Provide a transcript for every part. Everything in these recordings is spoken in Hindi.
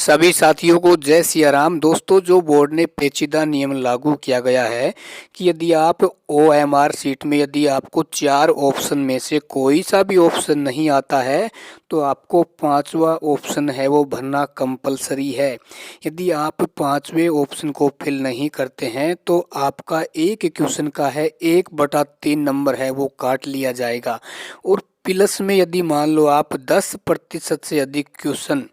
सभी साथियों को जय सिया राम। दोस्तों, जो बोर्ड ने पेचीदा नियम लागू किया गया है कि यदि आप ओएमआर सीट में यदि आपको 4 ऑप्शन में से कोई सा भी ऑप्शन नहीं आता है तो आपको 5वां ऑप्शन है वो भरना कंपलसरी है। यदि आप 5वें ऑप्शन को फिल नहीं करते हैं तो आपका एक क्वेश्चन का है 1/3 नंबर है वो काट लिया जाएगा। और प्लस में यदि मान लो आप 10% से अधिक क्वेश्चन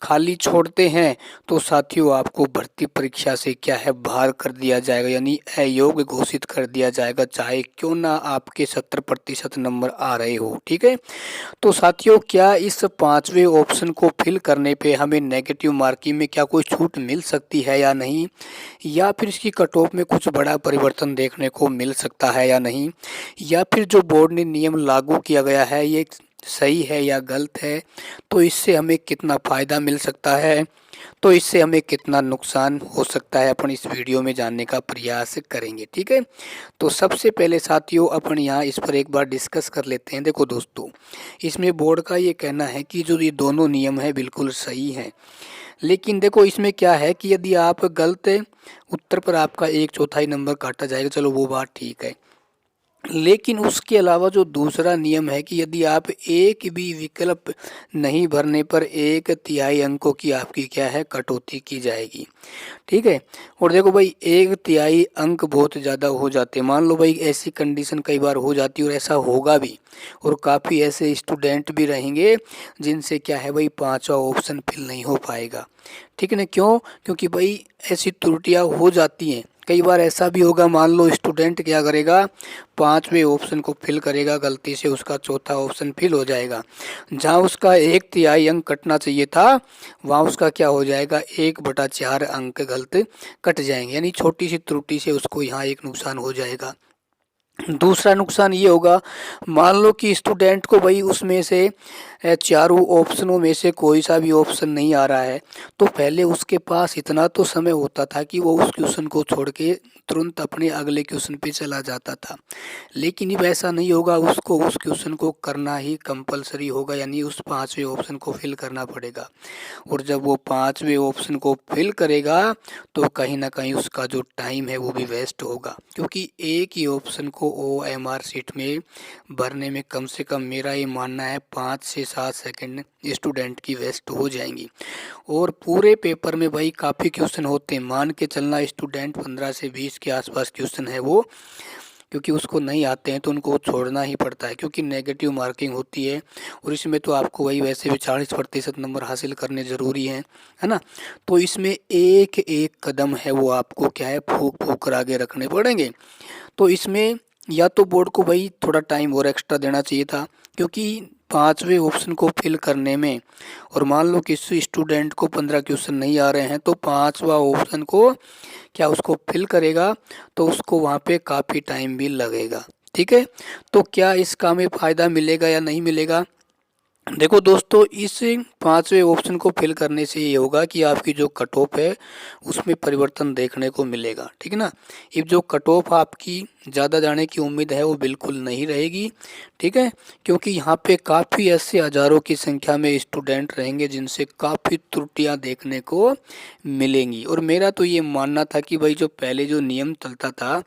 खाली छोड़ते हैं तो साथियों आपको भर्ती परीक्षा से क्या है बाहर कर दिया जाएगा, यानी अयोग्य घोषित कर दिया जाएगा, चाहे क्यों ना आपके 70% नंबर आ रहे हो। ठीक है, तो साथियों क्या इस 5वें ऑप्शन को फिल करने पे हमें नेगेटिव मार्किंग में क्या कोई छूट मिल सकती है या नहीं, या फिर इसकी कट ऑफ में कुछ बड़ा परिवर्तन देखने को मिल सकता है या नहीं, या फिर जो बोर्ड ने नियम लागू किया गया है ये सही है या गलत है, तो इससे हमें कितना फ़ायदा मिल सकता है, तो इससे हमें कितना नुकसान हो सकता है, अपन इस वीडियो में जानने का प्रयास करेंगे। ठीक है, तो सबसे पहले साथियों अपन यहाँ इस पर एक बार डिस्कस कर लेते हैं। देखो दोस्तों, इसमें बोर्ड का ये कहना है कि जो ये दोनों नियम है बिल्कुल सही हैं, लेकिन देखो इसमें क्या है कि यदि आप गलत उत्तर पर आपका 1/4 नंबर काटा जाएगा, चलो वो बात ठीक है, लेकिन उसके अलावा जो दूसरा नियम है कि यदि आप एक भी विकल्प नहीं भरने पर 1/3 अंकों की आपकी क्या है कटौती की जाएगी। ठीक है, और देखो भाई 1/3 अंक बहुत ज़्यादा हो जाते हैं। मान लो भाई ऐसी कंडीशन कई बार हो जाती है और ऐसा होगा भी, और काफ़ी ऐसे स्टूडेंट भी रहेंगे जिनसे क्या है भाई 5वां ऑप्शन फिल नहीं हो पाएगा। ठीक है ना, क्यों? क्योंकि भाई ऐसी त्रुटियां हो जाती हैं। कई बार ऐसा भी होगा, मान लो स्टूडेंट क्या करेगा 5वें ऑप्शन को फिल करेगा, गलती से उसका चौथा ऑप्शन फिल हो जाएगा, जहां उसका 1/3 अंक कटना चाहिए था वहां उसका क्या हो जाएगा 1/4 अंक गलत कट जाएंगे, यानी छोटी सी त्रुटि से उसको यहाँ एक नुकसान हो जाएगा। दूसरा नुकसान ये होगा, मान लो कि स्टूडेंट को भाई उसमें से चारों ऑप्शनों में से कोई सा भी ऑप्शन नहीं आ रहा है, तो पहले उसके पास इतना तो समय होता था कि वो उस क्वेश्चन को छोड़ के तुरंत अपने अगले क्वेश्चन पे चला जाता था, लेकिन अब ऐसा नहीं होगा, उसको उस क्वेश्चन को करना ही कंपलसरी होगा, यानी उस 5वें ऑप्शन को फिल करना पड़ेगा। और जब वो 5वें ऑप्शन को फिल करेगा तो कहीं ना कहीं उसका जो टाइम है वो भी वेस्ट होगा, क्योंकि एक ही ऑप्शन को ओएमआर सीट में भरने में कम से कम मेरा ये मानना है 5 से 7 सेकंड स्टूडेंट की वेस्ट हो जाएंगी। और पूरे पेपर में भाई काफ़ी क्वेश्चन होते हैं, मान के चलना स्टूडेंट 15 से 20 के आसपास क्वेश्चन है वो, क्योंकि उसको नहीं आते हैं तो उनको छोड़ना ही पड़ता है, क्योंकि नेगेटिव मार्किंग होती है। और इसमें तो आपको वही वैसे भी 40% नंबर हासिल करने ज़रूरी हैं, है ना। तो इसमें एक एक कदम है वो आपको क्या है फूक फूक कर आगे रखने पड़ेंगे। तो इसमें या तो बोर्ड को भाई थोड़ा टाइम और एक्स्ट्रा देना चाहिए था, क्योंकि 5वें ऑप्शन को फिल करने में, और मान लो किसी स्टूडेंट को 15 क्वेश्चन नहीं आ रहे हैं तो 5वां ऑप्शन को क्या उसको फिल करेगा तो उसको वहाँ पे काफ़ी टाइम भी लगेगा। ठीक है, तो क्या इसका हमें फ़ायदा मिलेगा या नहीं मिलेगा? देखो दोस्तों, इस 5वें ऑप्शन को फिल करने से ये होगा कि आपकी जो कट ऑफ है उसमें परिवर्तन देखने को मिलेगा। ठीक है ना, अब जो कट ऑफ आपकी ज़्यादा जाने की उम्मीद है वो बिल्कुल नहीं रहेगी। ठीक है, क्योंकि यहाँ पे काफ़ी ऐसे हज़ारों की संख्या में स्टूडेंट रहेंगे जिनसे काफ़ी त्रुटियाँ देखने को मिलेंगी। और मेरा तो ये मानना था कि भाई जो पहले जो नियम चलता था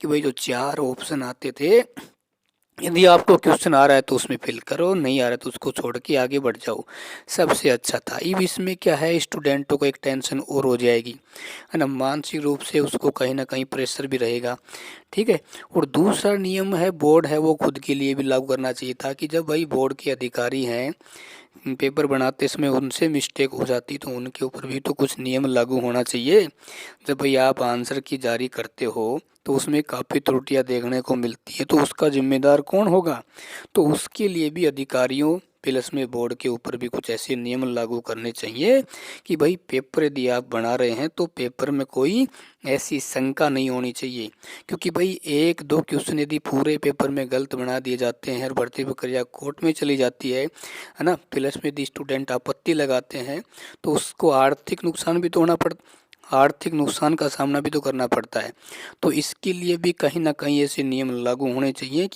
कि भाई जो 4 ऑप्शन आते थे, यदि आपको क्वेश्चन आ रहा है तो उसमें फिल करो, नहीं आ रहा है तो उसको छोड़ के आगे बढ़ जाओ, सबसे अच्छा था। अब इसमें क्या है स्टूडेंटों को एक टेंशन और हो जाएगी, है ना, मानसिक रूप से उसको कहीं ना कहीं प्रेशर भी रहेगा। ठीक है, और दूसरा नियम है बोर्ड है वो खुद के लिए भी लागू करना चाहिए था कि जब भाई बोर्ड के अधिकारी हैं पेपर बनाते समय उनसे मिस्टेक हो जाती तो उनके ऊपर भी तो कुछ नियम लागू होना चाहिए। जब भाई आप आंसर की जारी करते हो तो उसमें काफ़ी त्रुटियां देखने को मिलती है, तो उसका जिम्मेदार कौन होगा? तो उसके लिए भी अधिकारियों प्लस में बोर्ड के ऊपर भी कुछ ऐसे नियम लागू करने चाहिए कि भाई पेपर यदि आप बना रहे हैं तो पेपर में कोई ऐसी शंका नहीं होनी चाहिए, क्योंकि भाई 1-2 क्वेश्चन यदि पूरे पेपर में गलत बना दिए जाते हैं और भर्ती प्रक्रिया कोर्ट में चली जाती है ना, प्लस में यदि स्टूडेंट आपत्ति लगाते हैं तो उसको आर्थिक नुकसान का सामना भी तो करना पड़ता है। तो इसके लिए भी कहीं ना कहीं ऐसे नियम लागू होने चाहिए कि